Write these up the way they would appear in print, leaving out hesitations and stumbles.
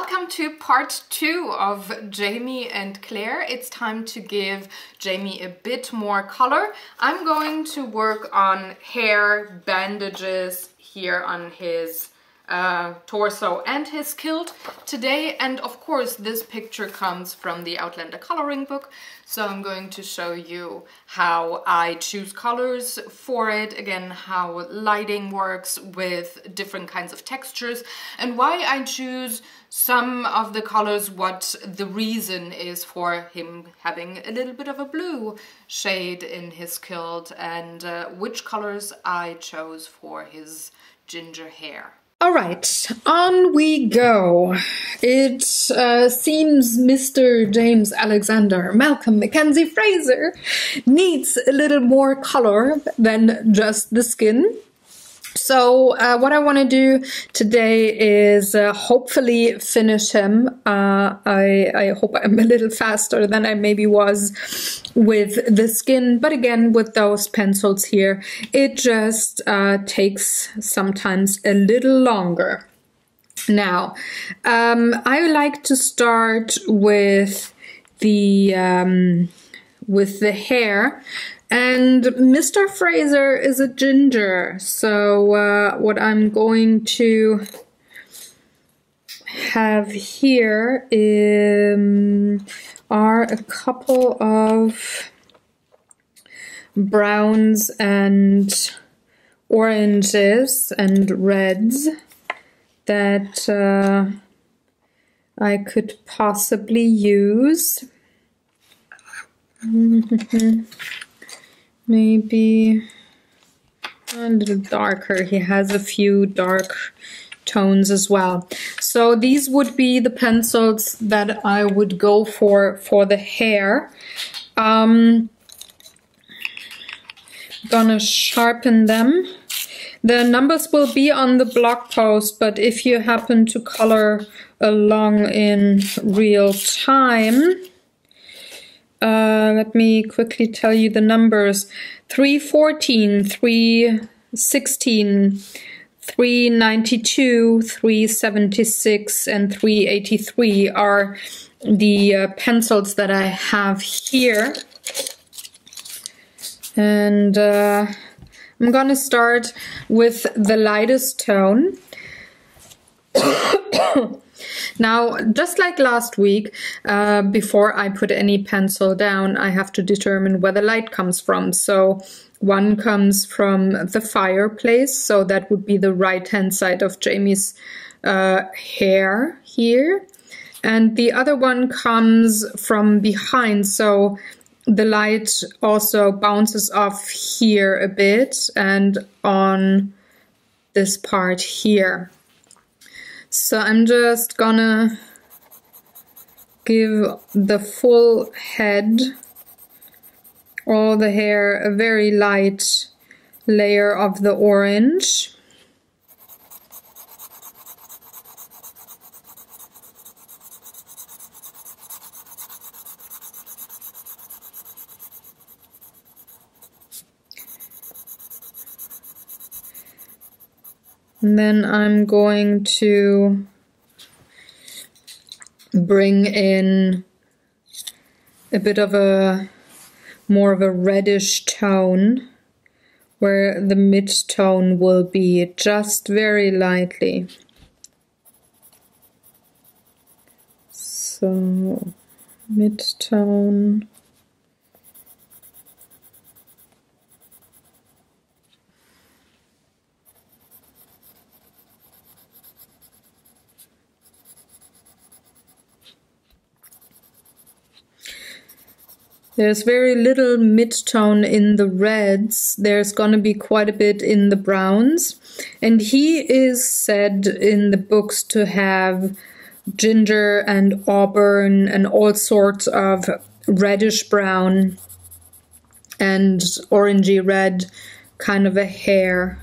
Welcome to part 2 of Jamie and Claire. It's time to give Jamie a bit more color. I'm going to work on hair, bandages here on his torso and his kilt today, and of course this picture comes from the Outlander coloring book, so I'm going to show you how I choose colors for it, again how lighting works with different kinds of textures, and why I choose some of the colors, what the reason is for him having a little bit of a blue shade in his kilt, and which colors I chose for his ginger hair. All right, on we go. It seems Mr. James Alexander Malcolm Mackenzie Fraser needs a little more color than just the skin. So what I want to do today is hopefully finish him. I hope I'm a little faster than I maybe was with the skin, but again with those pencils here it just takes sometimes a little longer. Now I like to start with the hair. And Mr. Fraser is a ginger, so what I'm going to have here are a couple of browns and oranges and reds that I could possibly use. Maybe a little darker. He has a few dark tones as well. So these would be the pencils that I would go for the hair. Gonna sharpen them. The numbers will be on the blog post, but if you happen to color along in real time, let me quickly tell you the numbers. 314, 316, 392, 376, and 383 are the pencils that I have here. And I'm gonna start with the lightest tone. Now, just like last week, before I put any pencil down, I have to determine where the light comes from. So one comes from the fireplace, so that would be the right-hand side of Jamie's hair here. And the other one comes from behind, so the light also bounces off here a bit and on this part here. So I'm just gonna give the full head, all the hair, a very light layer of the orange. And then I'm going to bring in a bit of a more of a reddish tone, where the mid-tone will be just very lightly. So mid-tone. There's very little mid-tone in the reds. There's going to be quite a bit in the browns. And he is said in the books to have ginger and auburn and all sorts of reddish brown and orangey red kind of a hair.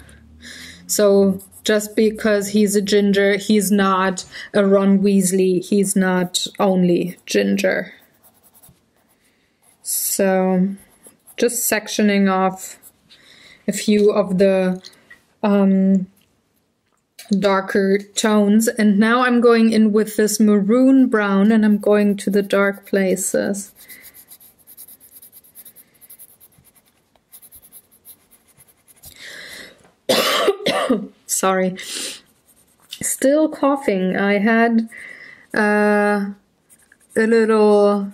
So just because he's a ginger, he's not a Ron Weasley. He's not only ginger. So just sectioning off a few of the darker tones. And now I'm going in with this maroon brown and I'm going to the dark places. Sorry. Still coughing. I had a little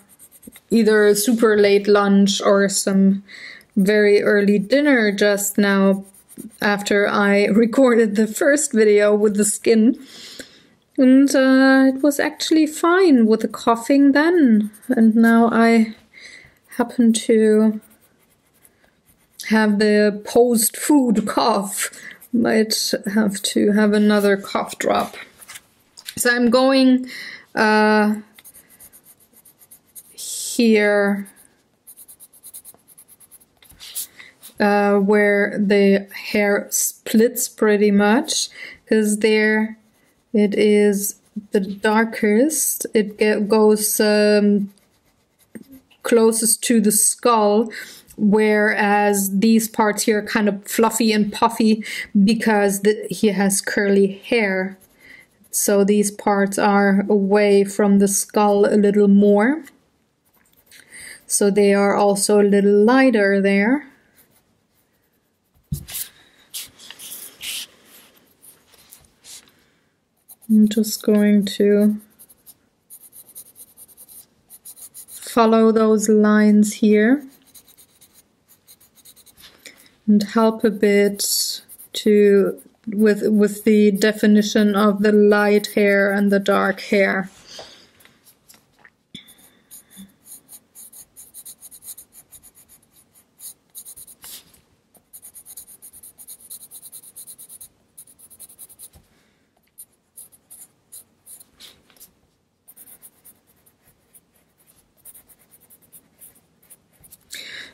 either a super late lunch or some very early dinner just now after I recorded the first video with the skin. And it was actually fine with the coughing then. And now I happen to have the post-food cough. Might have to have another cough drop. So I'm going here where the hair splits pretty much, because there it is the darkest. It goes closest to the skull, whereas these parts here are kind of fluffy and puffy because he has curly hair. So these parts are away from the skull a little more. So they are also a little lighter there. I'm just going to follow those lines here and help a bit to with the definition of the light hair and the dark hair.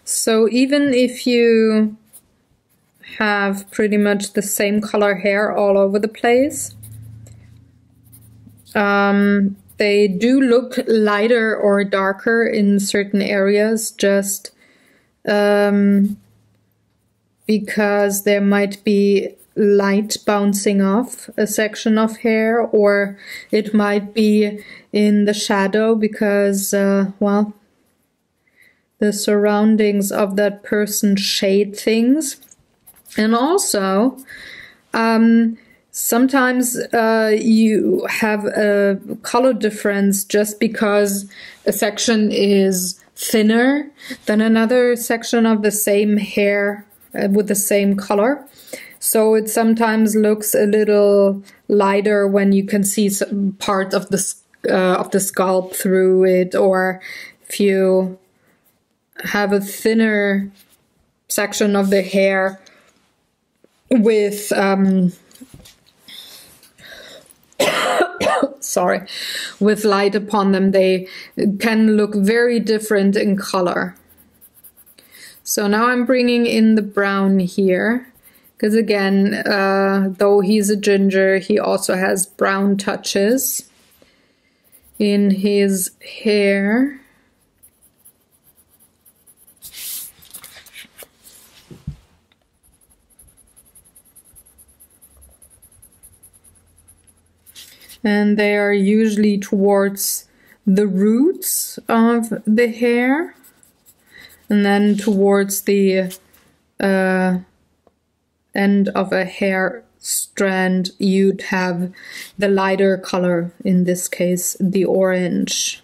So even if you have pretty much the same color hair all over the place, they do look lighter or darker in certain areas, just because there might be light bouncing off a section of hair, or it might be in the shadow because, well, the surroundings of that person shade things. And also, sometimes you have a color difference just because a section is thinner than another section of the same hair with the same color. So it sometimes looks a little lighter when you can see some part of the scalp through it, or if you have a thinner section of the hair with sorry, with light upon them, they can look very different in color. So now I'm bringing in the brown here, because again, though he's a ginger, he also has brown touches in his hair. And they are usually towards the roots of the hair, and then towards the end of a hair strand you'd have the lighter color, in this case the orange.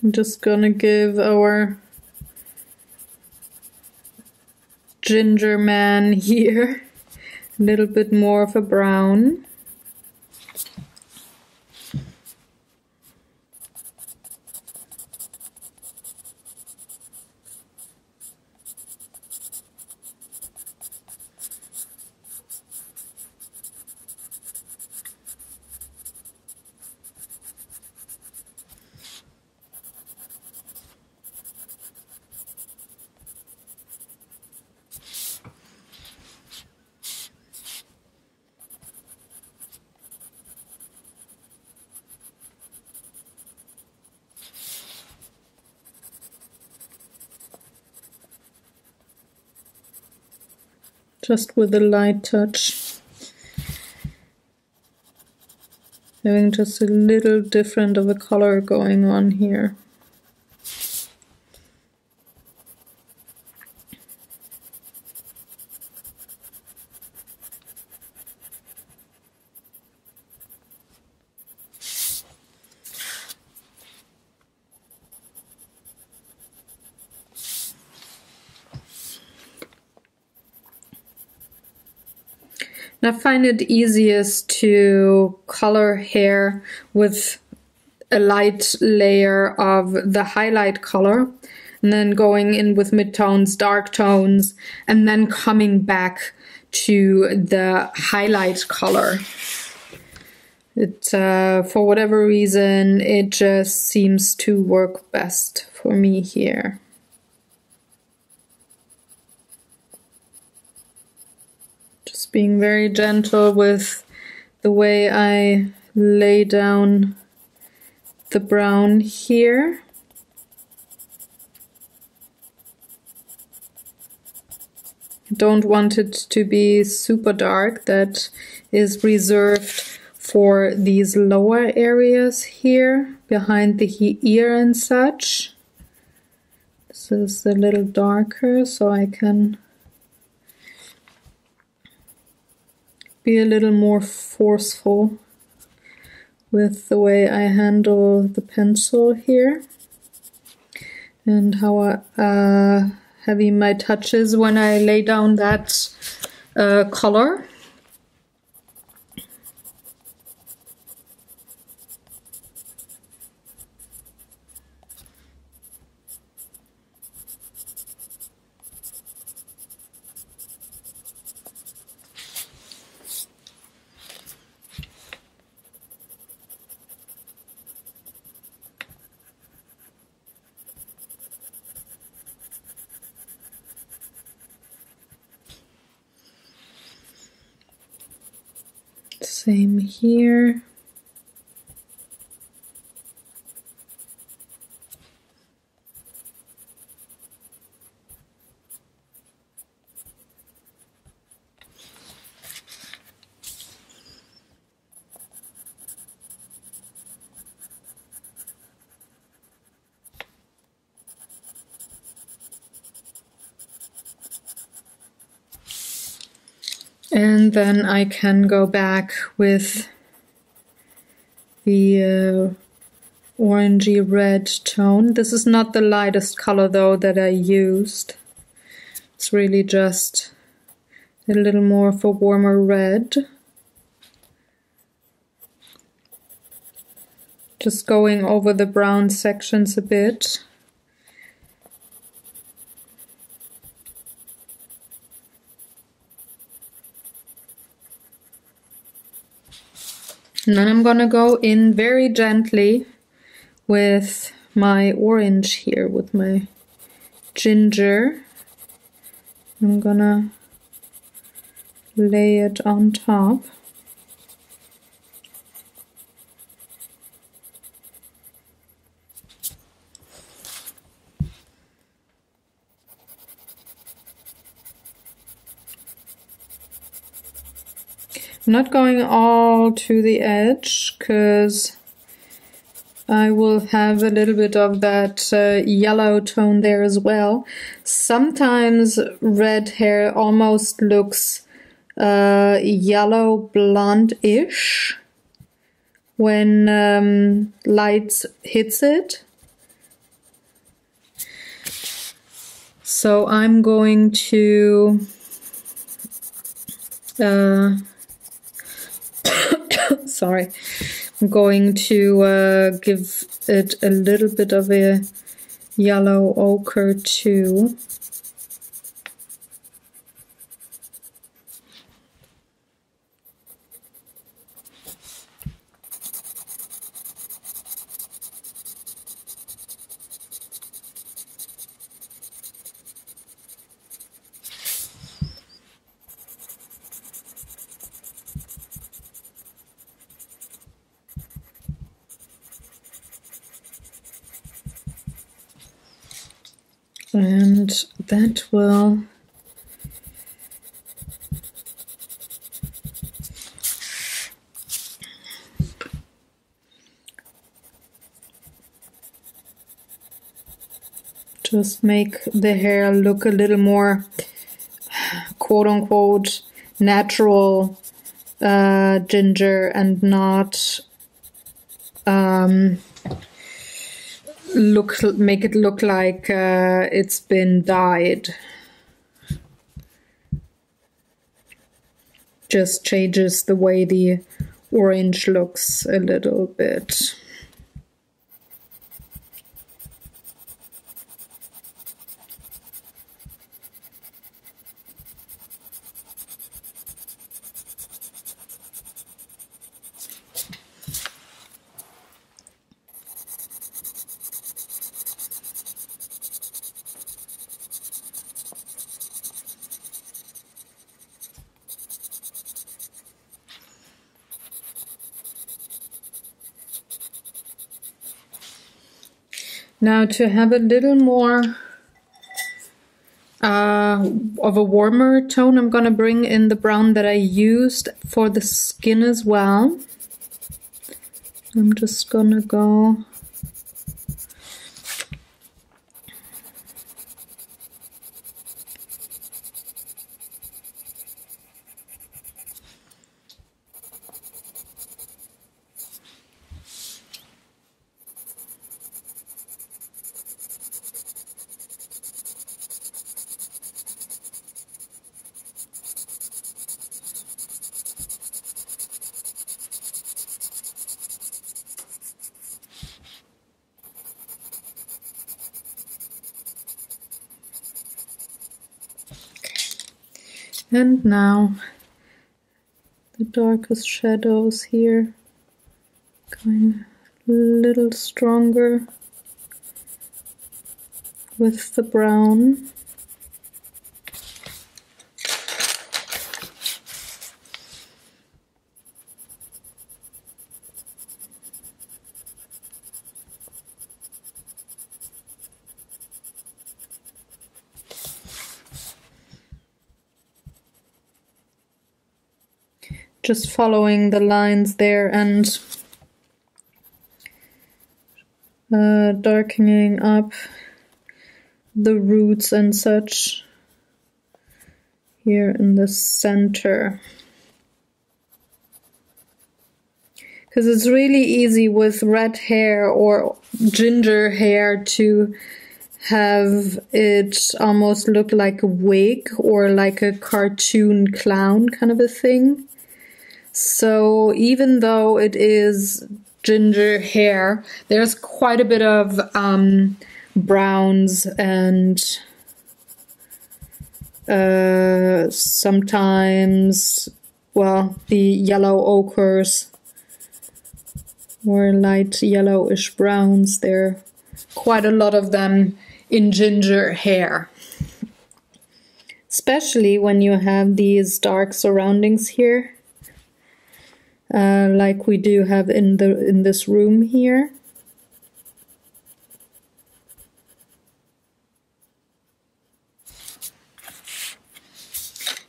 I'm just gonna give our ginger man here a little bit more of a brown. just with a light touch. Having just a little different of a color going on here. I find it easiest to color hair with a light layer of the highlight color, and then going in with midtones, dark tones, and then coming back to the highlight color. It, for whatever reason, it just seems to work best for me here. Being very gentle with the way I lay down the brown here. Don't want it to be super dark. That is reserved for these lower areas here, behind the ear and such. This is a little darker, so I can be a little more forceful with the way I handle the pencil here, and how heavy my touch is when I lay down that color. Same here. And then I can go back with the orangey red tone. This is not the lightest color though that I used. It's really just a little more of a warmer red. Just going over the brown sections a bit. And then I'm gonna go in very gently with my orange here, with my ginger. I'm gonna lay it on top. I'm not going all to the edge because I will have a little bit of that yellow tone there as well. Sometimes red hair almost looks yellow blonde-ish when light hits it. So I'm going to sorry, I'm going to give it a little bit of a yellow ochre too. And that will Just make the hair look a little more quote-unquote natural ginger and not make it look like it's been dyed. Just changes the way the orange looks a little bit. Now to have a little more of a warmer tone, I'm gonna bring in the brown that I used for the skin as well. I'm just gonna go and now the darkest shadows here, going a little stronger with the brown. Just following the lines there and darkening up the roots and such here in the center. Because it's really easy with red hair or ginger hair to have it almost look like a wig or like a cartoon clown kind of a thing. So even though it is ginger hair, there's quite a bit of browns and sometimes, well, the yellow ochres or light yellowish browns. There are quite a lot of them in ginger hair. Especially when you have these dark surroundings here. Like we do have in this room here.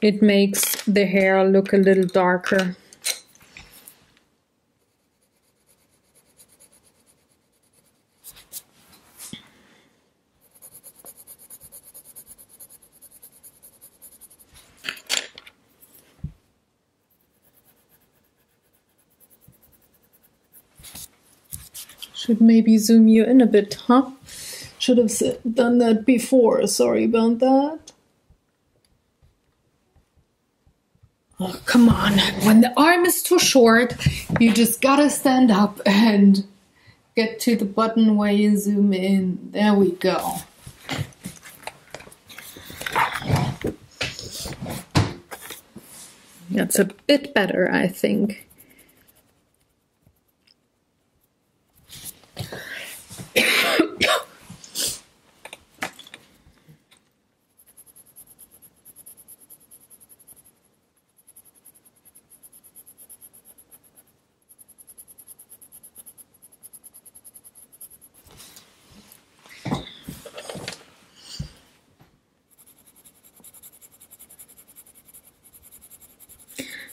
It makes the hair look a little darker. Should maybe zoom you in a bit, huh? Should have done that before, sorry about that. Oh, come on, when the arm is too short, you just gotta stand up and get to the button where you zoom in. There we go. That's a bit better, I think.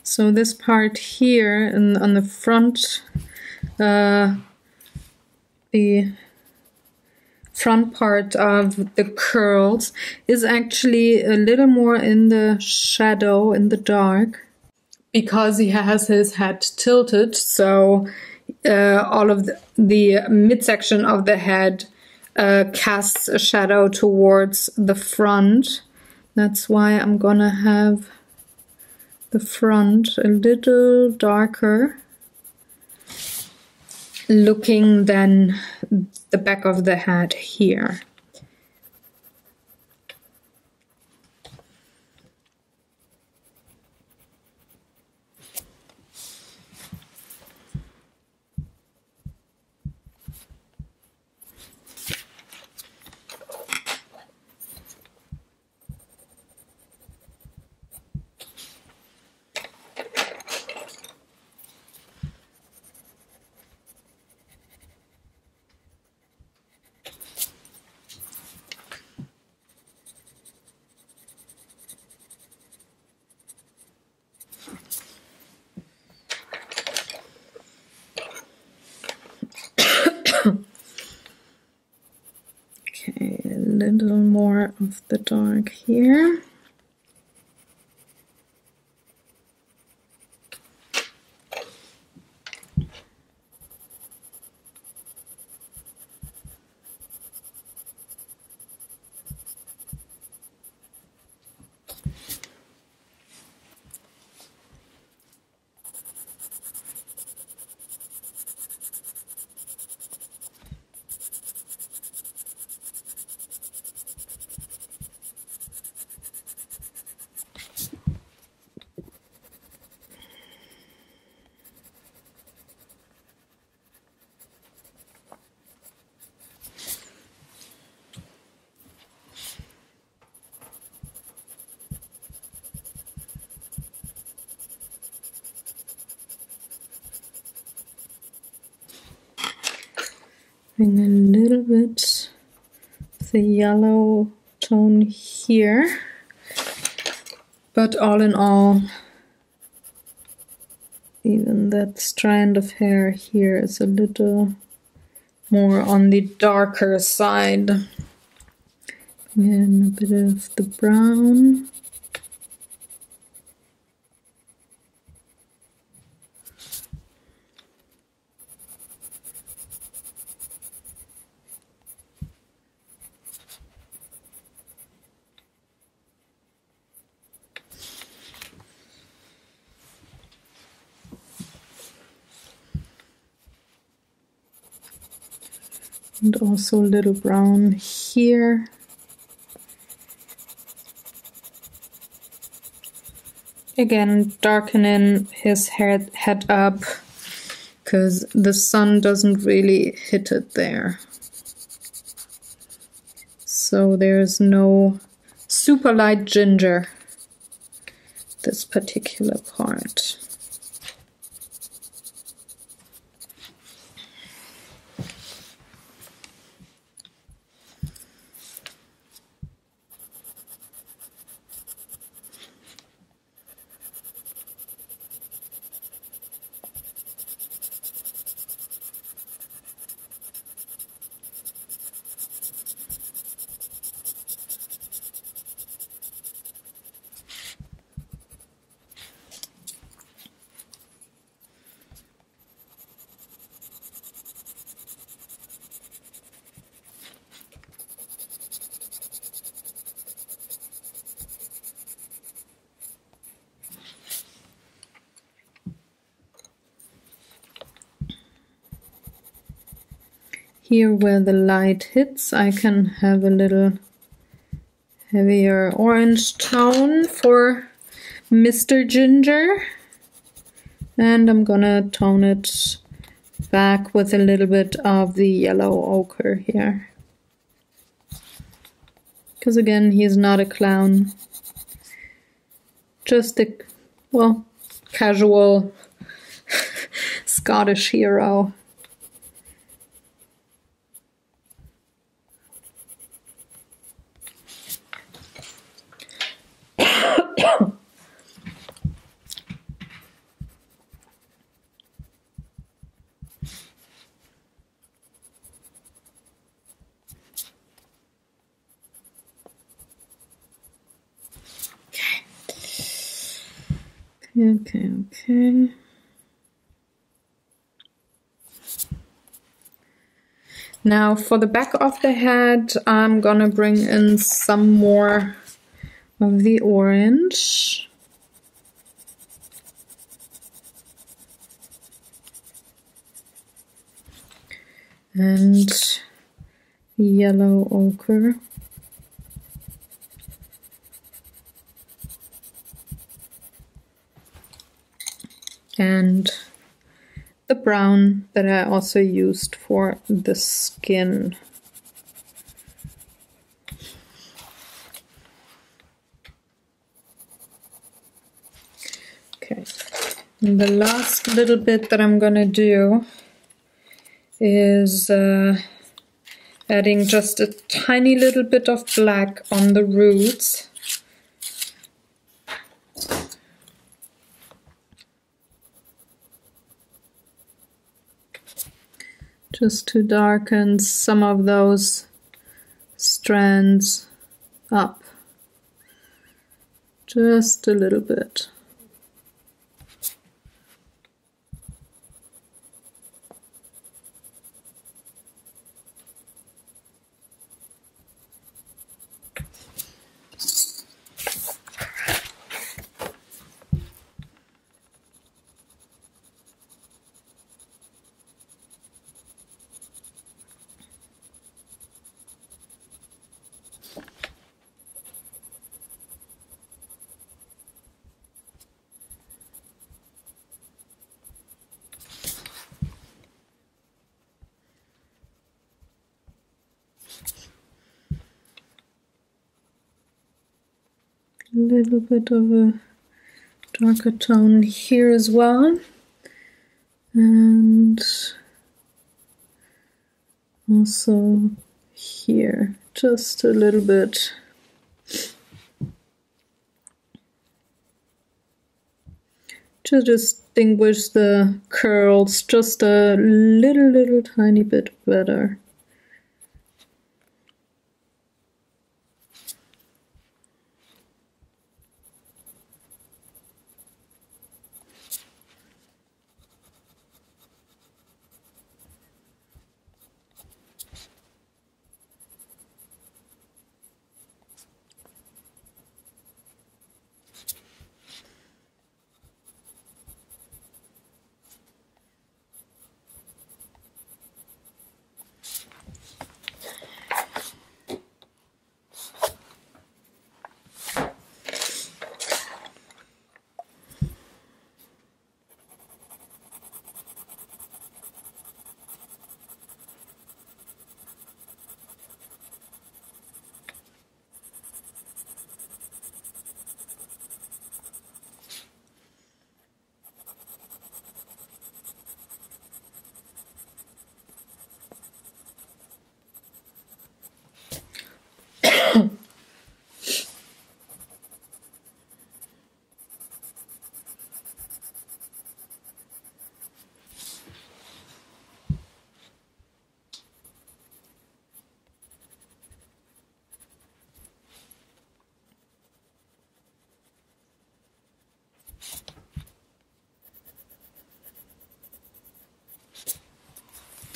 So this part here and on the front, the front part of the curls is actually a little more in the shadow, in the dark, because he has his head tilted, so all of the midsection of the head casts a shadow towards the front. That's why I'm gonna have the front a little darker looking than the back of the head here. Okay, a little more of the dark here. Bring a little bit of the yellow tone here, but all in all, even that strand of hair here is a little more on the darker side. And a bit of the brown. And also a little brown here. Again, darkening his head up because the sun doesn't really hit it there. So there's no super light ginger, this particular part. Here where the light hits, I can have a little heavier orange tone for Mr. Ginger. And I'm gonna tone it back with a little bit of the yellow ochre here. Because again, he's not a clown. Just a, well, casual Scottish hero. Okay, okay. Now for the back of the head, I'm gonna bring in some more of the orange. And yellow ochre. And the brown that I also used for the skin. Okay, and the last little bit that I'm gonna do is adding just a tiny little bit of black on the roots. Just to darken some of those strands up. Just a little bit. A little bit of a darker tone here as well, and also here, just a little bit. To distinguish the curls just a little tiny bit better.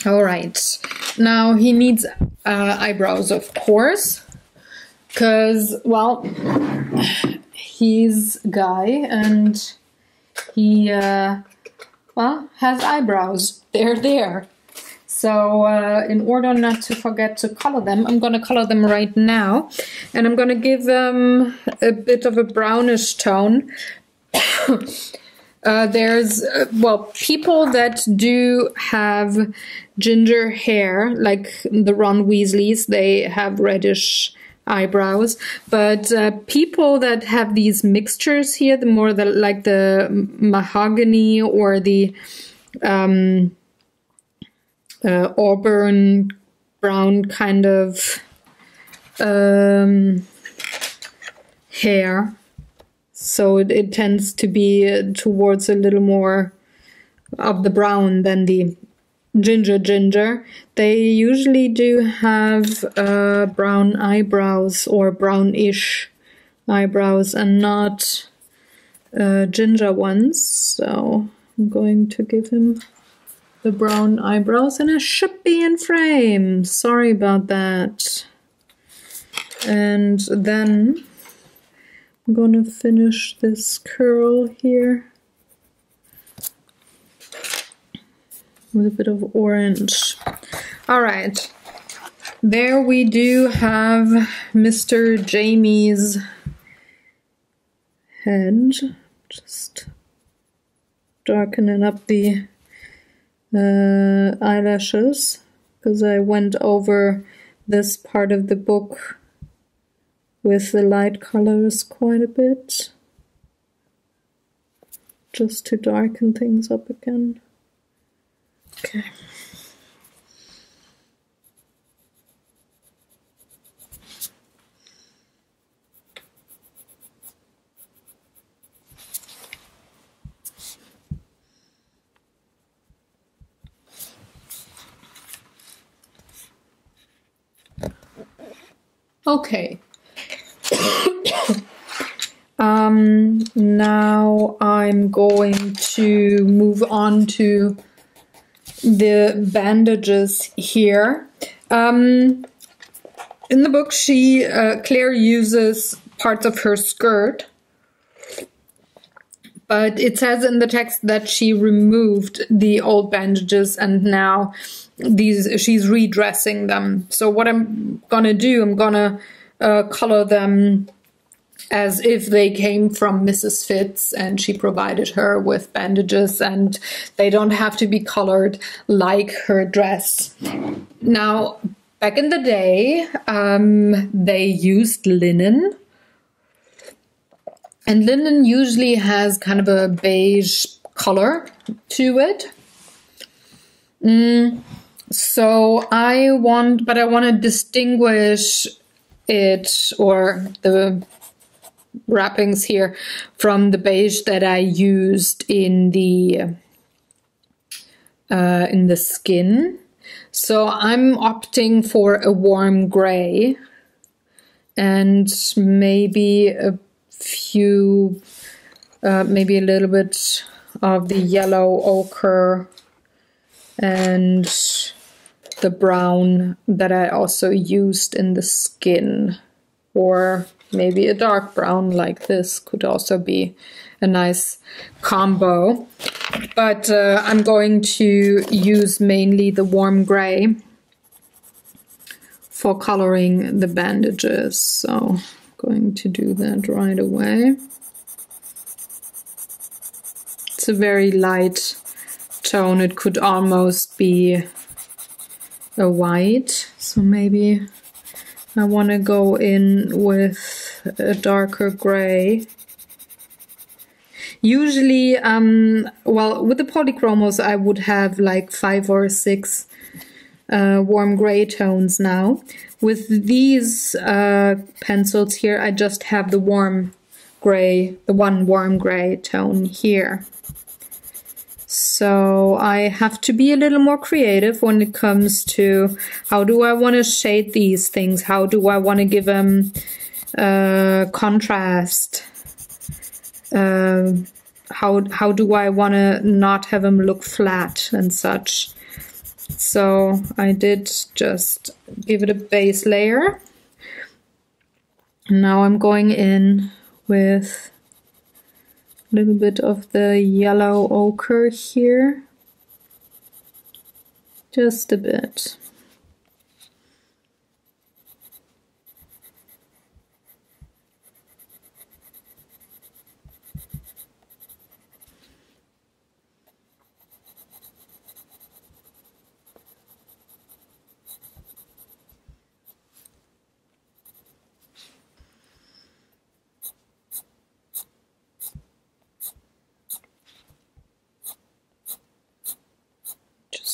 All right, now he needs eyebrows, of course, because, well, he's a guy and he, well, has eyebrows. They're there. So in order not to forget to color them, I'm going to color them right now. And I'm going to give them a bit of a brownish tone. There's, well, people that do have ginger hair, like the Ron Weasleys, they have reddish eyebrows. But people that have these mixtures here, the more like the mahogany or the auburn brown kind of hair. So it tends to be towards a little more of the brown than the ginger. They usually do have brown eyebrows or brownish eyebrows and not ginger ones, so I'm going to give him the brown eyebrows, and I should be in frame. Sorry about that. And then I'm gonna finish this curl here with a bit of orange. All right, there we do have Mr. Jamie's head. Just darkening up the eyelashes, because I went over this part of the book with the light colors quite a bit, just to darken things up again. Okay. Okay. Now I'm going to move on to the bandages here. In the book, Claire uses parts of her skirt, but it says in the text that she removed the old bandages and now she's redressing them. So what I'm gonna do, I'm gonna color them as if they came from Mrs. Fitz and she provided her with bandages, and they don't have to be colored like her dress. Now, back in the day, they used linen, and linen usually has kind of a beige color to it. So I want to distinguish it, or the wrappings here, from the beige that I used in the skin. So I'm opting for a warm gray and maybe a few, maybe a little bit of the yellow ochre and the brown that I also used in the skin, or maybe a dark brown like this could also be a nice combo. But I'm going to use mainly the warm gray for coloring the bandages. So I'm going to do that right away. It's a very light tone. It could almost be a white. So maybe I want to go in with a darker gray. Usually, well, with the polychromos, I would have like 5 or 6 warm gray tones now. With these pencils here, I just have the warm gray, the one warm gray tone here. So I have to be a little more creative when it comes to how do I want to shade these things? How do I want to give them contrast? How do I want to not have them look flat and such? So I did just give it a base layer. Now I'm going in with a little bit of the yellow ochre here. Just a bit.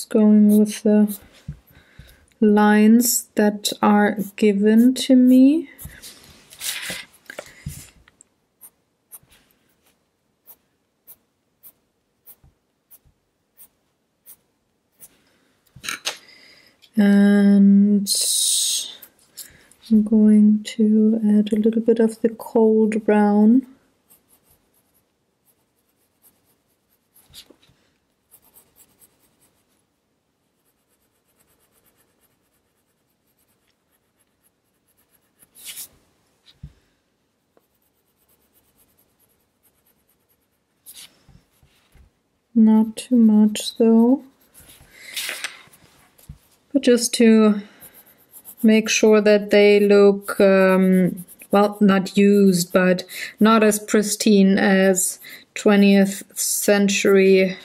Going with the lines that are given to me. And I'm going to add a little bit of the cold brown Not too much though, but just to make sure that they look, well, not used, but not as pristine as 20th century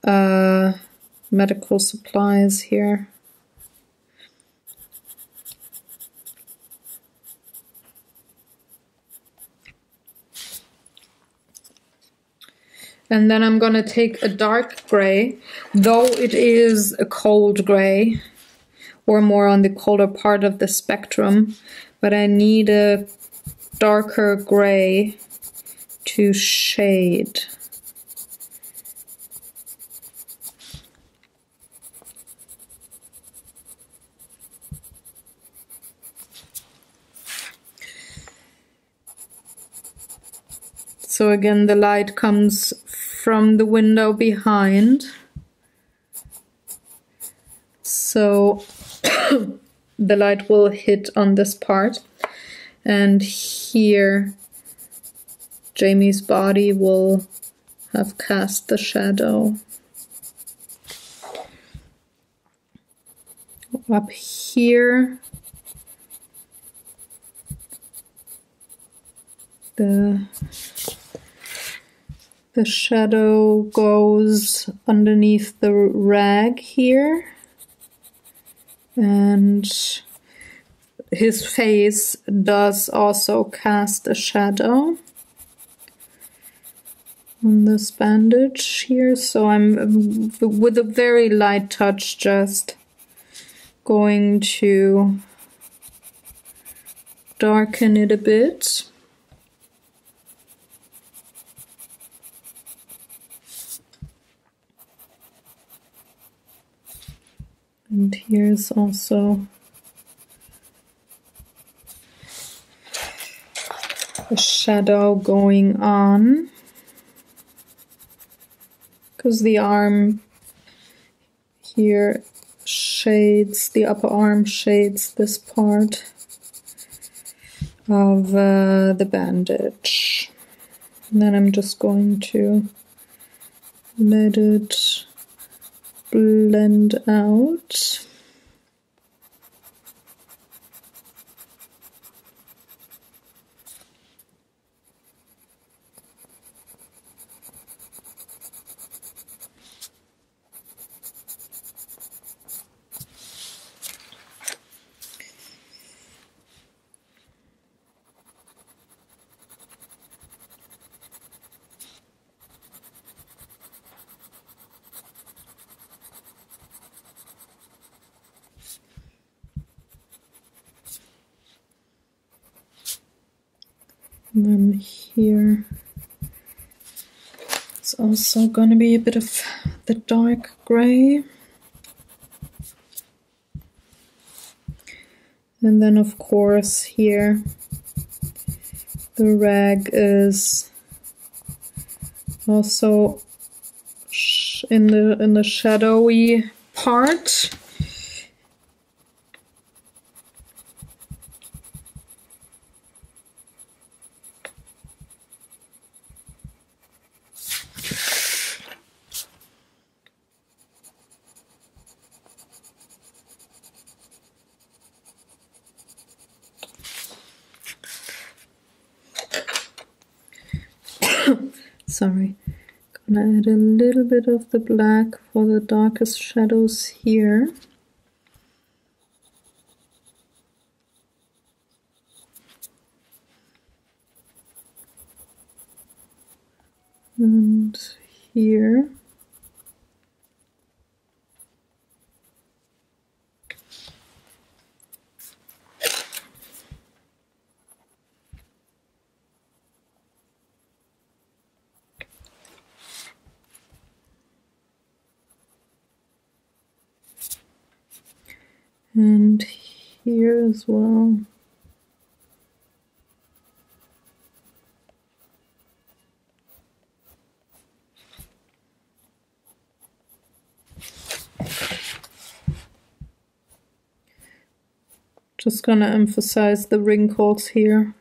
medical supplies here. And then I'm gonna take a dark gray, though it is a cold gray, or more on the colder part of the spectrum, but I need a darker gray to shade. So again, the light comes from the window behind. So the light will hit on this part, and here Jamie's body will have cast the shadow. Up here, the shadow goes underneath the rag here, and his face does also cast a shadow on this bandage here. So I'm with a very light touch just going to darken it a bit. And here's also a shadow going on, because the arm here shades, the upper arm shades this part of the bandage. And then I'm just going to let it blend out. And then here it's also going to be a bit of the dark gray. And then of course here the rag is also in the shadowy part. Sorry, gonna add a little bit of the black for the darkest shadows here. And here. And here as well. Just gonna emphasize the wrinkles here.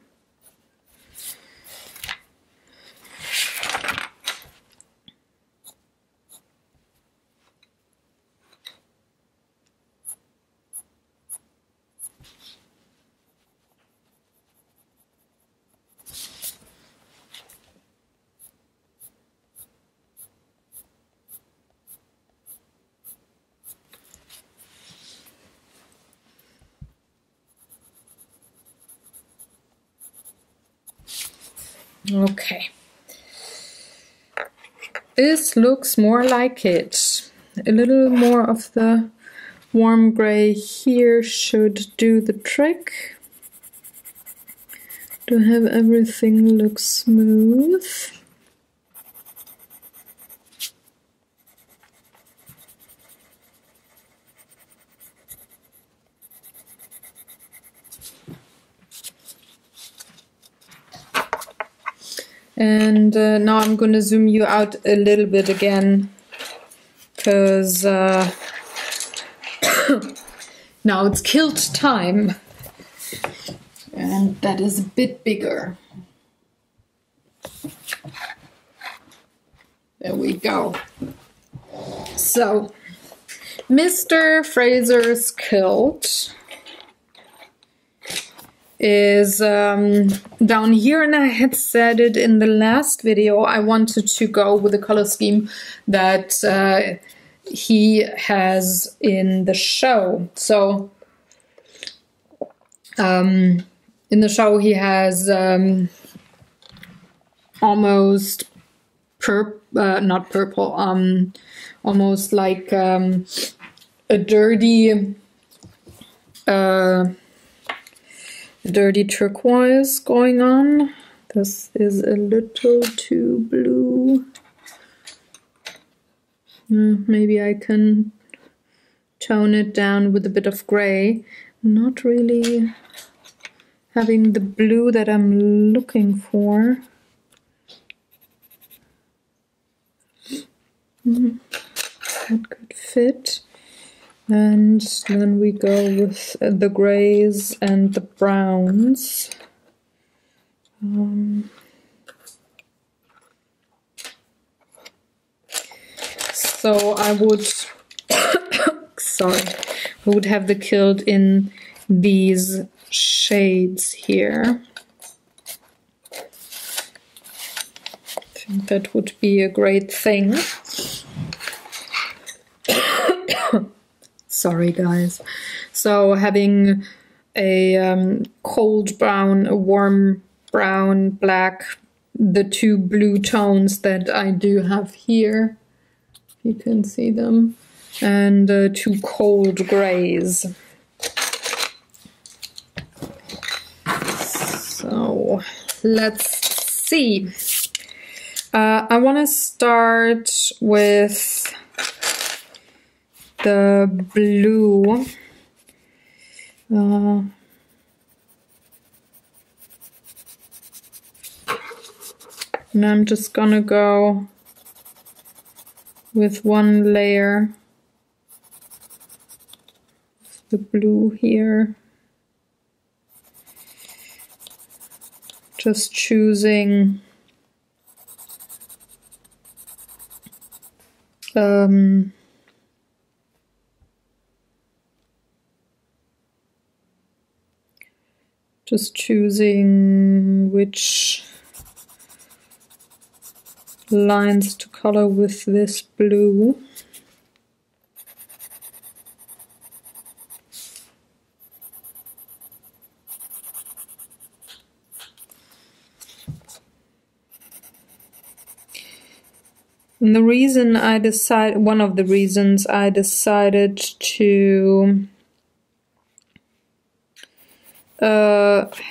Okay. This looks more like it. A little more of the warm gray here should do the trick to have everything look smooth. And now I'm going to zoom you out a little bit again, because now it's kilt time, and that is a bit bigger. There we go. So, Mr. Fraser's kilt is down here, and I had said it in the last video. I wanted to go with the color scheme that he has in the show. So in the show he has almost not purple, almost like a dirty turquoise going on. This is a little too blue. Maybe I can tone it down with a bit of gray. Not really having the blue that I'm looking for. That could fit. And then we go with the grays and the browns. So I would, sorry, I would have the kilt in these shades here. I think that would be a great thing. Sorry guys. So having a cold brown, a warm brown, black, the two blue tones that I do have here, you can see them, and two cold grays. So let's see. I want to start with the blue. And I'm just gonna go with one layer of the blue here. Just choosing which lines to color with this blue. And the reason one of the reasons I decided to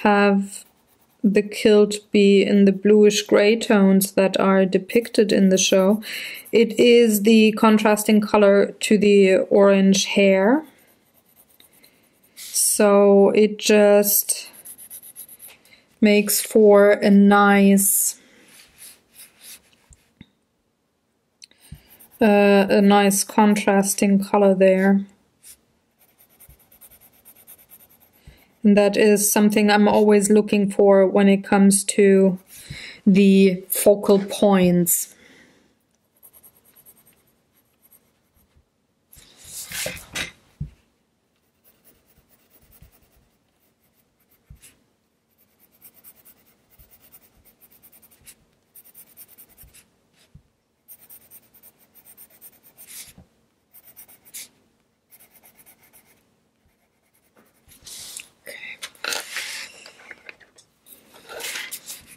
have the kilt be in the bluish gray tones that are depicted in the show, it is the contrasting color to the orange hair. So it just makes for a nice contrasting color there. And that is something I'm always looking for when it comes to the focal points.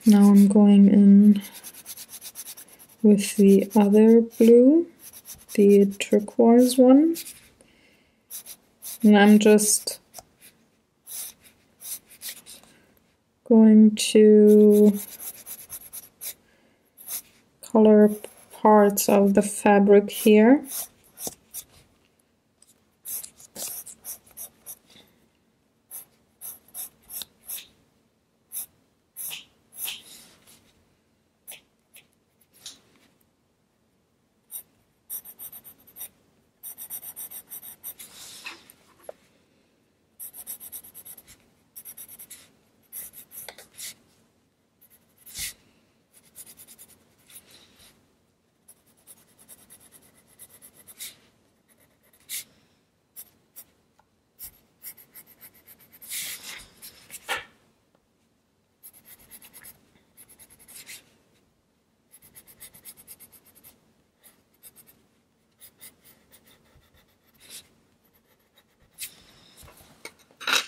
Now I'm going in with the other blue, the turquoise one, and I'm just going to color parts of the fabric here.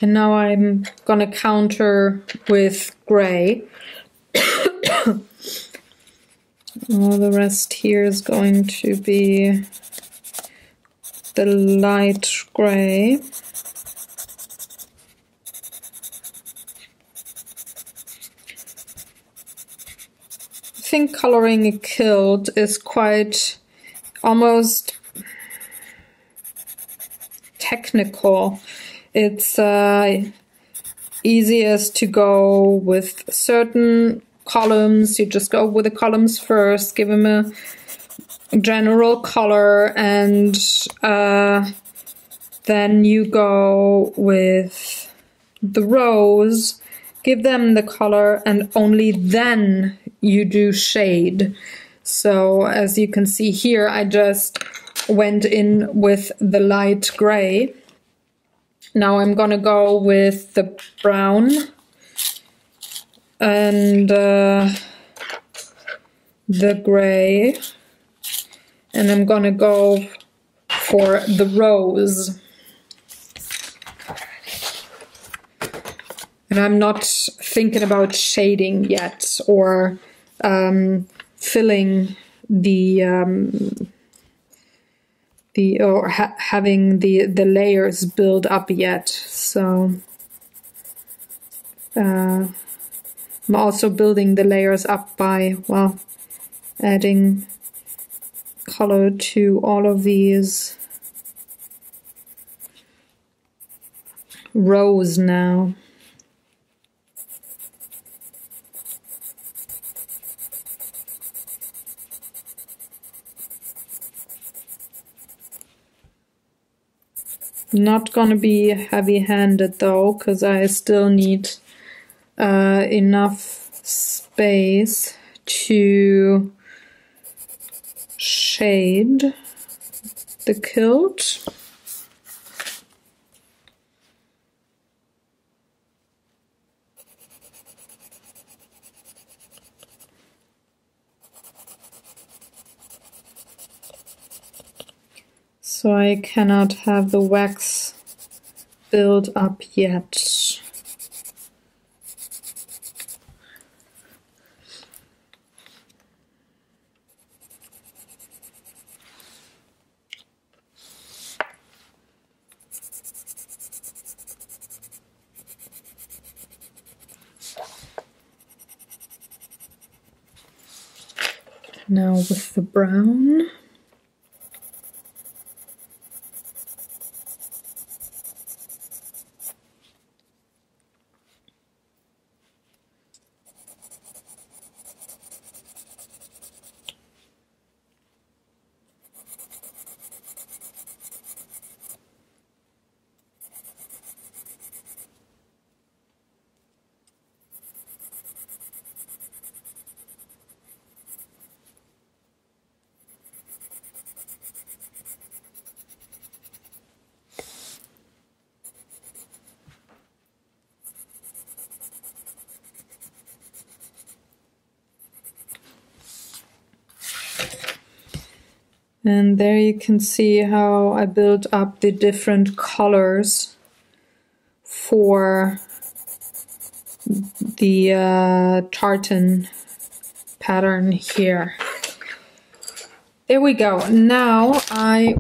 And now I'm gonna counter with gray. All the rest here is going to be the light gray. I think coloring a kilt is quite almost technical. It's easiest to go with certain columns. You just go with the columns first, give them a general color, and then you go with the rows, give them the color, and only then you do shade. So as you can see here, I just went in with the light gray. Now I'm gonna go with the brown and the gray, and I'm gonna go for the rose. And I'm not thinking about shading yet or filling having the layers build up yet. So I'm also building the layers up by, well, adding color to all of these rows now. Not gonna be heavy-handed though, because I still need enough space to shade the kilt. So I cannot have the wax build up yet. Now with the brown. And there you can see how I built up the different colors for the tartan pattern here. There we go. Now I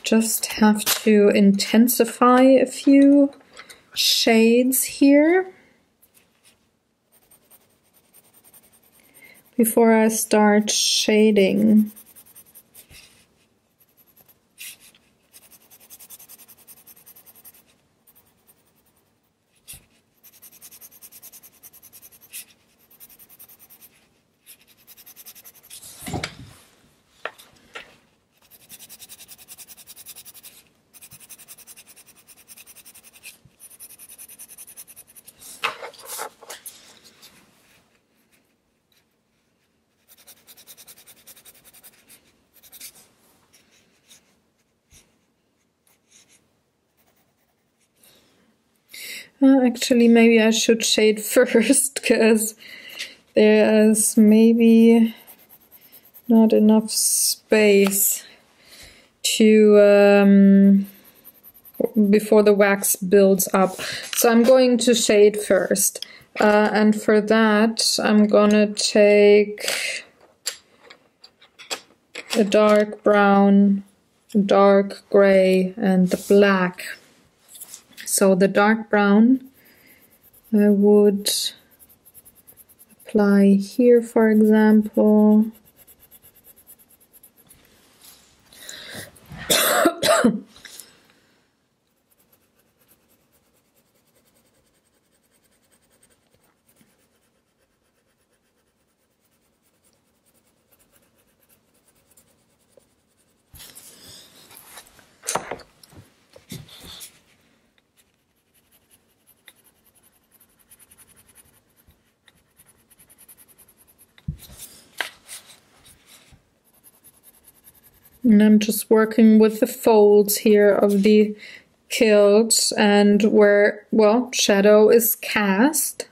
just have to intensify a few shades here before I start shading. Actually, maybe I should shade first, because there's maybe not enough space to before the wax builds up. So I'm going to shade first, and for that I'm gonna take a dark brown, dark gray, and the black. So the dark brown I would apply here, for example. And I'm just working with the folds here of the kilt and where, well, shadow is cast.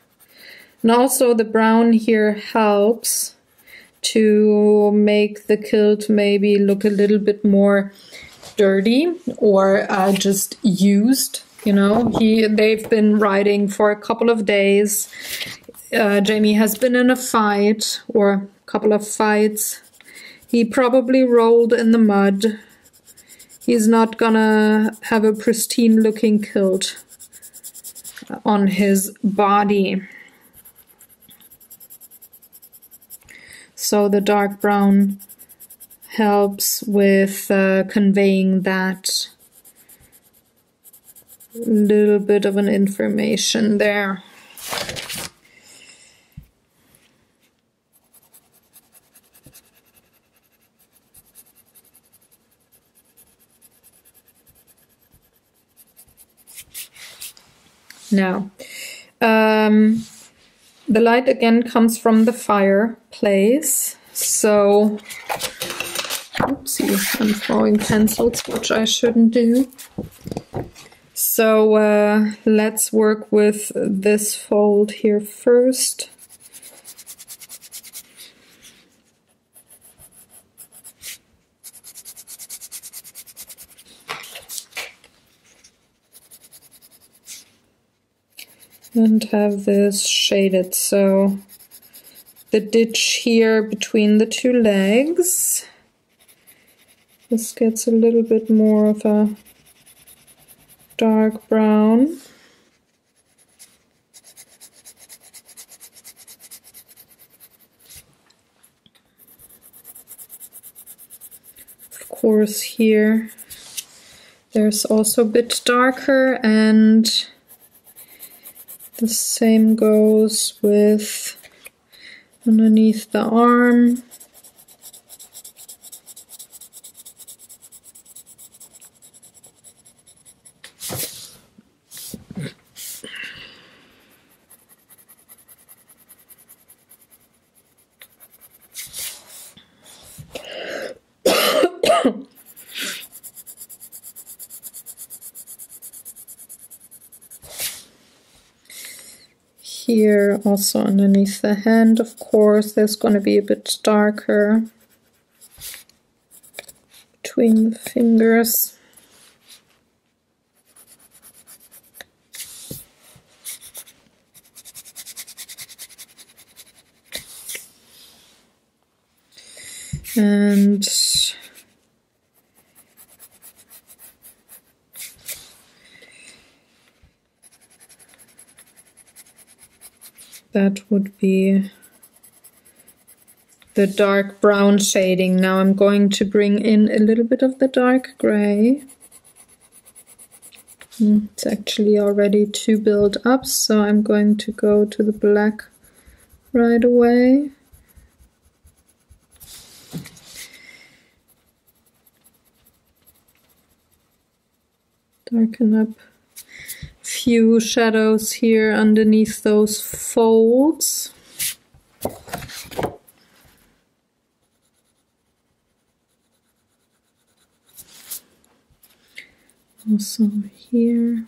And also the brown here helps to make the kilt maybe look a little bit more dirty or just used. You know, they've been riding for a couple of days. Jamie has been in a fight or a couple of fights. He probably rolled in the mud. He's not gonna have a pristine looking kilt on his body. So the dark brown helps with conveying that little bit of an information there. Now, the light again comes from the fireplace, so, oopsie, I'm throwing pencils, which I shouldn't do. So let's work with this fold here first. And have this shaded, so the ditch here between the two legs, this gets a little bit more of a dark brown. Of course here there's also a bit darker, and the same goes with underneath the arm. Here also underneath the hand, of course, there's going to be a bit darker between the fingers. And that would be the dark brown shading. Now I'm going to bring in a little bit of the dark gray. It's actually already too built up, so I'm going to go to the black right away. Darken up a few shadows here underneath those folds. Also here.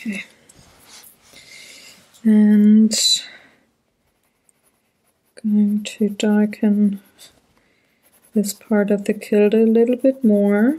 Okay, and going to darken this part of the kilt a little bit more.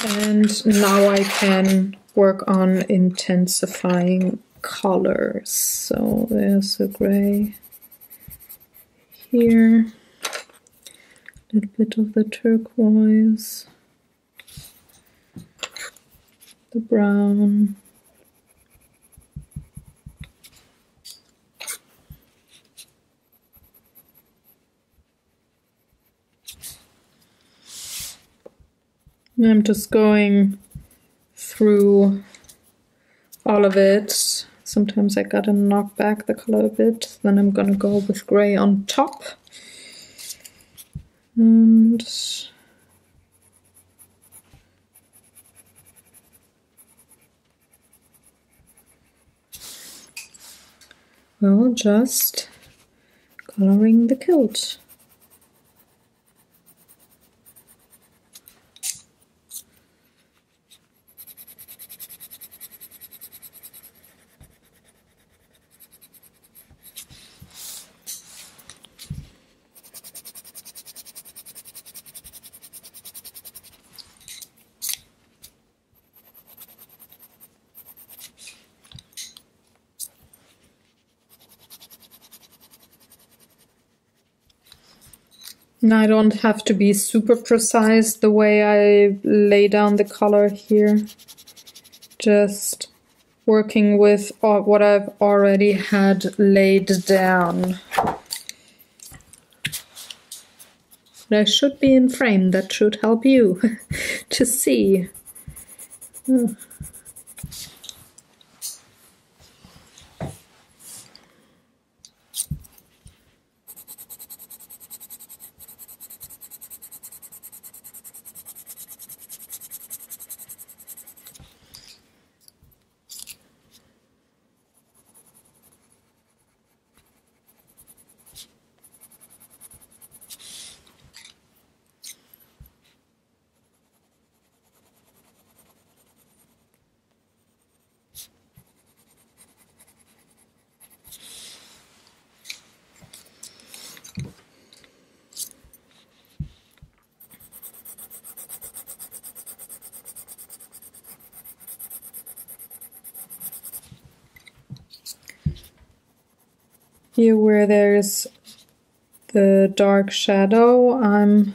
And now I can work on intensifying colors. So there's a gray here, a little bit of the turquoise, the brown, I'm just going through all of it. Sometimes I gotta knock back the color a bit. Then I'm gonna go with gray on top. And well, just coloring the kilt. Now I don't have to be super precise the way I lay down the color here. Just working with what I've already had laid down. But I should be in frame, that should help you to see. Here where there's the dark shadow, I'm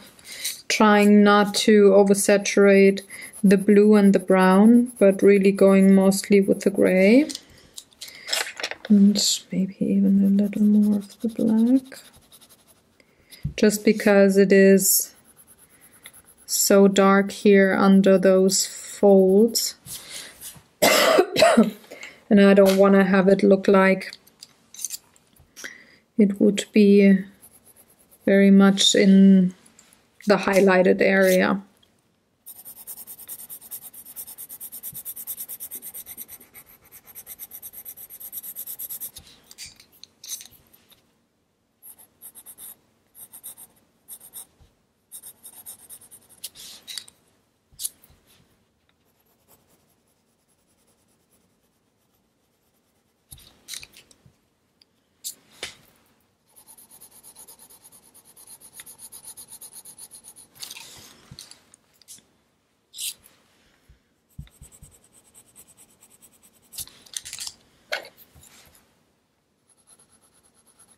trying not to oversaturate the blue and the brown, but really going mostly with the gray. And maybe even a little more of the black. Just because it is so dark here under those folds. And I don't want to have it look like it would be very much in the highlighted area.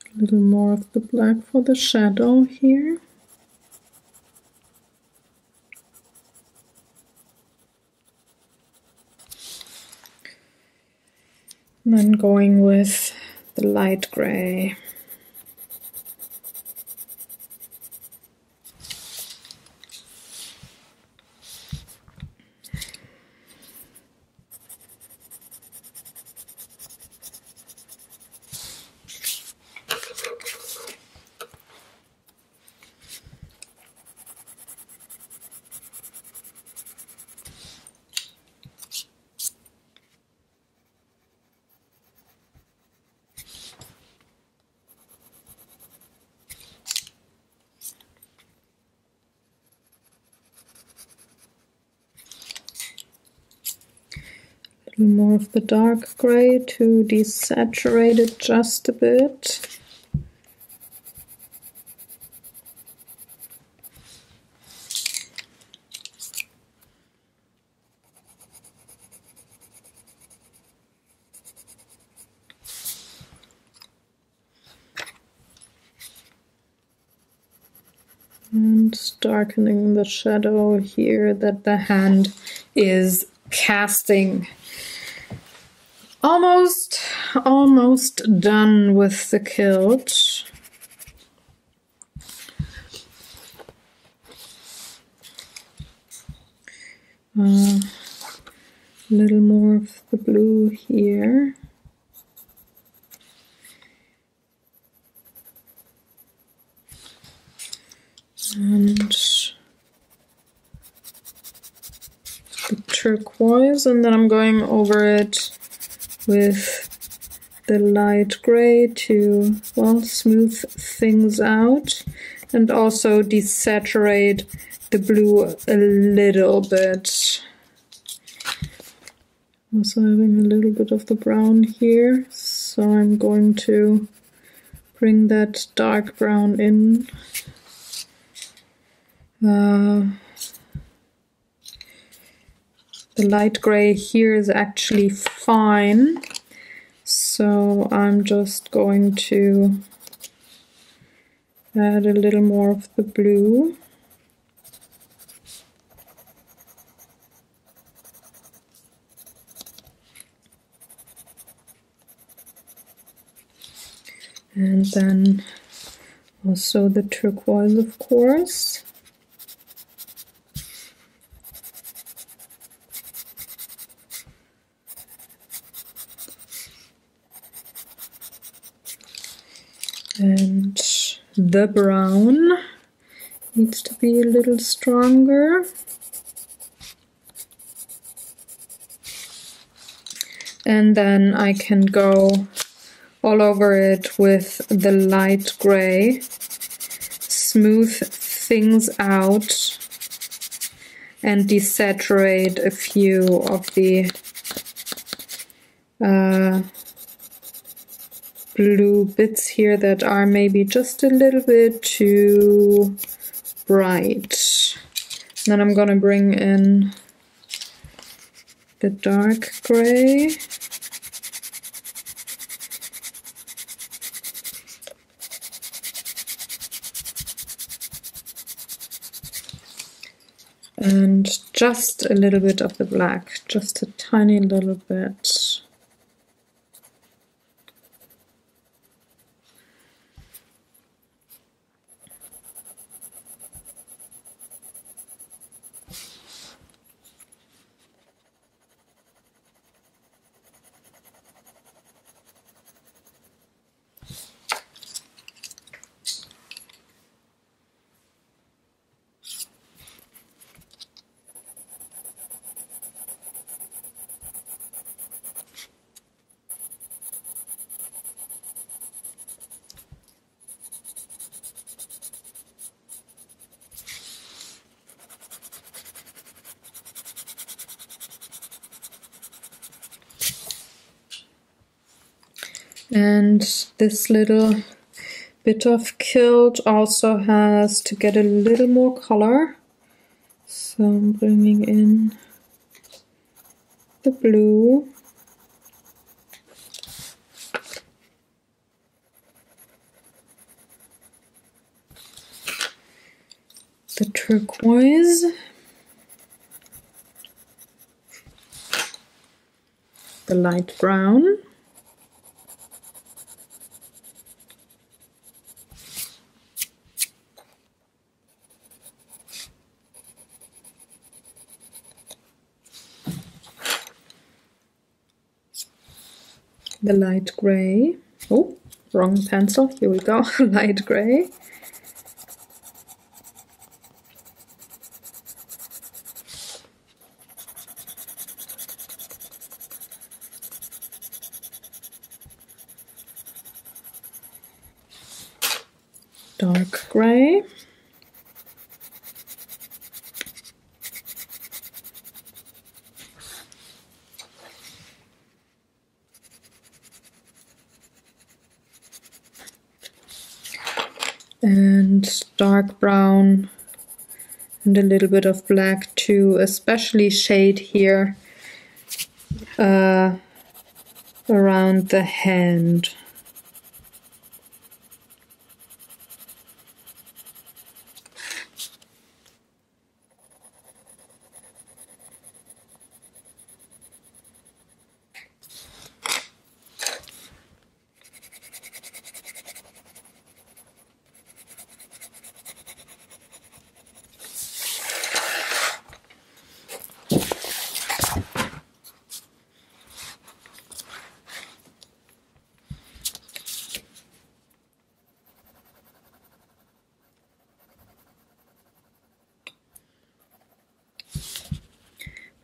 A little more of the black for the shadow here. And then going with the light gray. More of the dark gray to desaturate it just a bit. And darkening the shadow here that the hand is casting. Almost done with the kilt. A little more of the blue here. And the turquoise, and then I'm going over it with the light gray to, well, smooth things out and also desaturate the blue a little bit. Also having a little bit of the brown here, so I'm going to bring that dark brown in. The light gray here is actually fine, so I'm just going to add a little more of the blue. And then also the turquoise, of course. And the brown needs to be a little stronger. And then I can go all over it with the light gray, smooth things out, and desaturate a few of the blue bits here that are maybe just a little bit too bright. Then I'm gonna bring in the dark gray. And just a little bit of the black, just a tiny little bit. And this little bit of kilt also has to get a little more color. So I'm bringing in the blue. The turquoise. The light brown. The light gray. Oh, wrong pencil. Here we go. Light gray. Dark gray. And dark brown and a little bit of black too, especially shade here around the hand.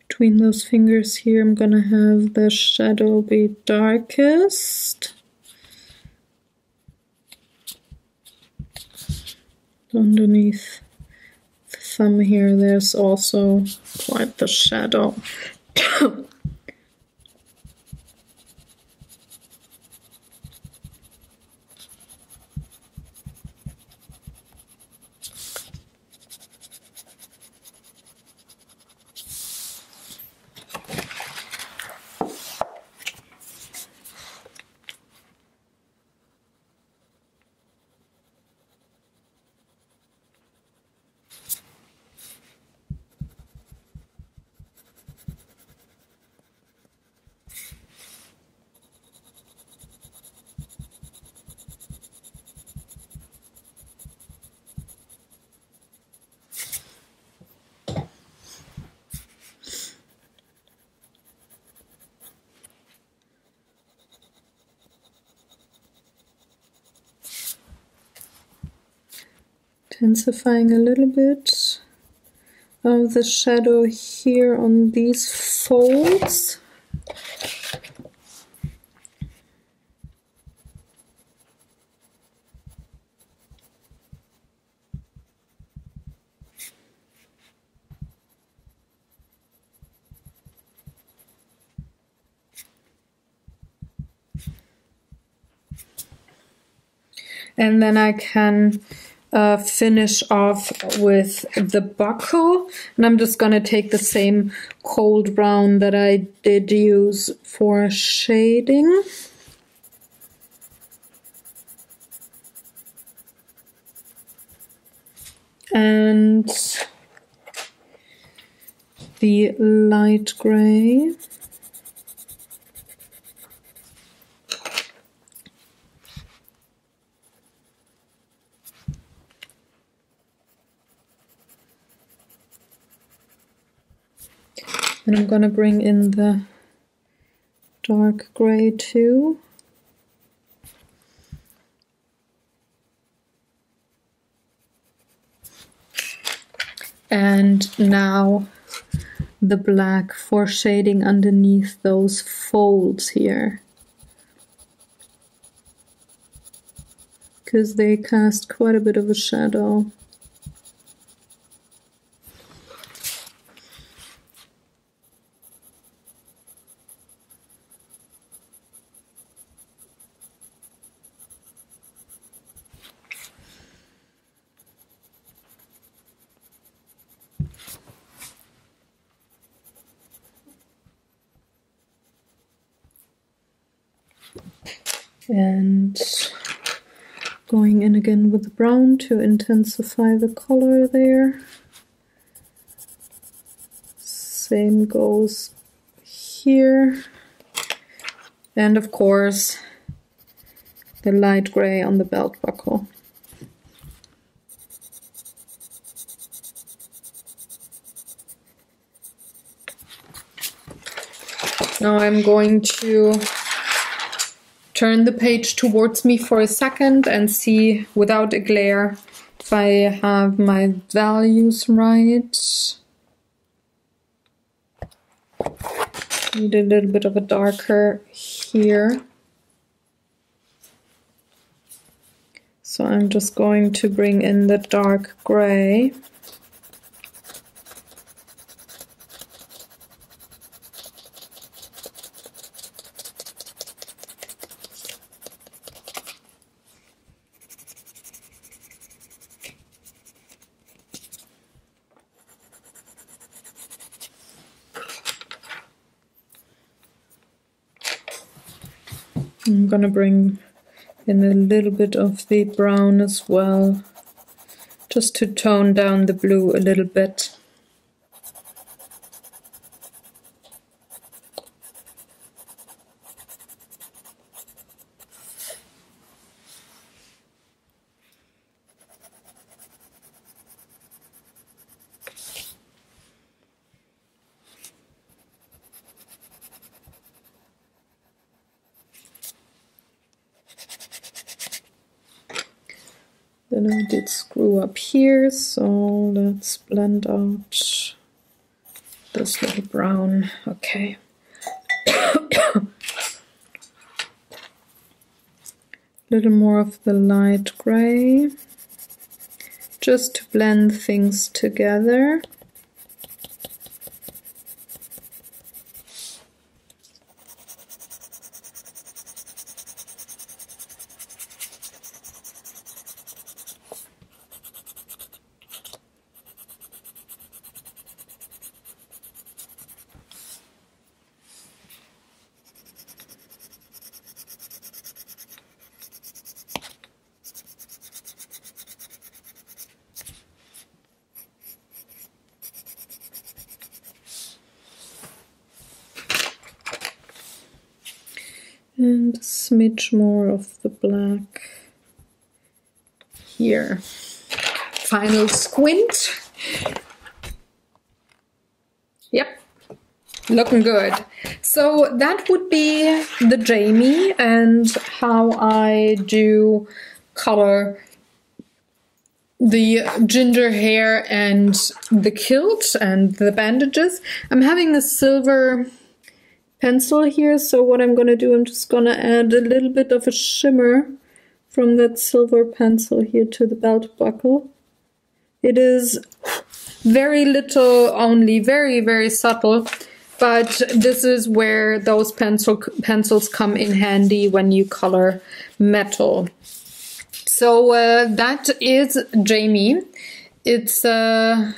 Between those fingers here, I'm gonna have the shadow be darkest. Underneath the thumb here, there's also quite the shadow. Intensifying a little bit of the shadow here on these folds. And then I can finish off with the buckle, and I'm just gonna take the same cold brown that I did use for shading. And the light gray. And I'm gonna bring in the dark gray too. And now the black for shading underneath those folds here, because they cast quite a bit of a shadow. And going in again with the brown to intensify the color there. Same goes here. And of course, the light gray on the belt buckle. Now I'm going to turn the page towards me for a second and see without a glare if I have my values right. Need a little bit of a darker here. So I'm just going to bring in the dark gray. I'm gonna bring in a little bit of the brown as well, just to tone down the blue a little bit. Then I did screw up here, so let's blend out this little brown. Okay. Little more of the light gray, just to blend things together. And a smidge more of the black here. Final squint. Yep, looking good. So that would be the Jamie and how I do color the ginger hair and the kilt and the bandages. I'm having a silver pencil here, so what I'm gonna do, I'm just gonna add a little bit of a shimmer from that silver pencil here to the belt buckle. It is very little only, very, very subtle, but this is where those pencils come in handy when you color metal. So that is Jamie. It's I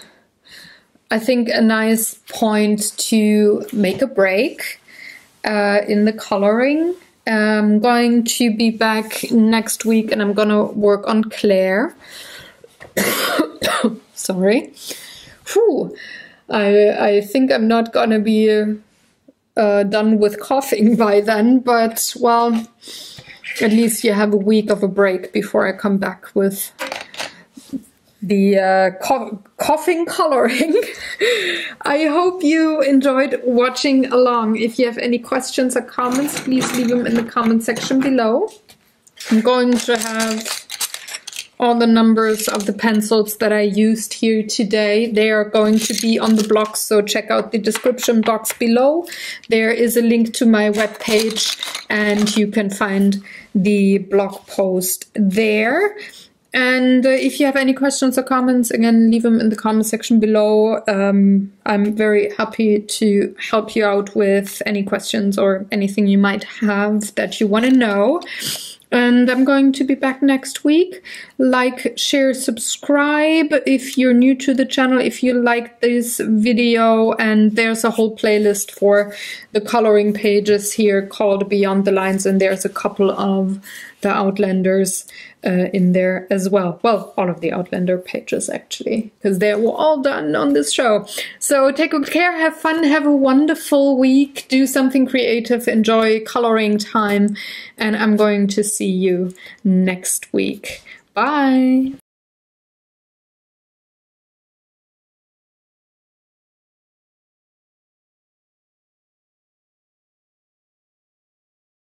think a nice point to make a break in the coloring. I'm going to be back next week and I'm gonna work on Claire. Sorry. Whew. I think I'm not gonna be done with coughing by then, but well, at least you have a week of a break before I come back with the coughing coloring. I hope you enjoyed watching along. If you have any questions or comments, please leave them in the comment section below. I'm going to have all the numbers of the pencils that I used here today. They are going to be on the blog, so check out the description box below. There is a link to my webpage and you can find the blog post there. And if you have any questions or comments, again, leave them in the comment section below. I'm very happy to help you out with any questions or anything you might have that you want to know. And I'm going to be back next week. Like, share, subscribe if you're new to the channel, if you like this video. And there's a whole playlist for the coloring pages here called Beyond the Lines. And there's a couple of the Outlanders in there as well. Well, all of the Outlander pages actually, because they were all done on this show. So take good care, have fun, have a wonderful week, do something creative, enjoy coloring time, and I'm going to see you next week. Bye!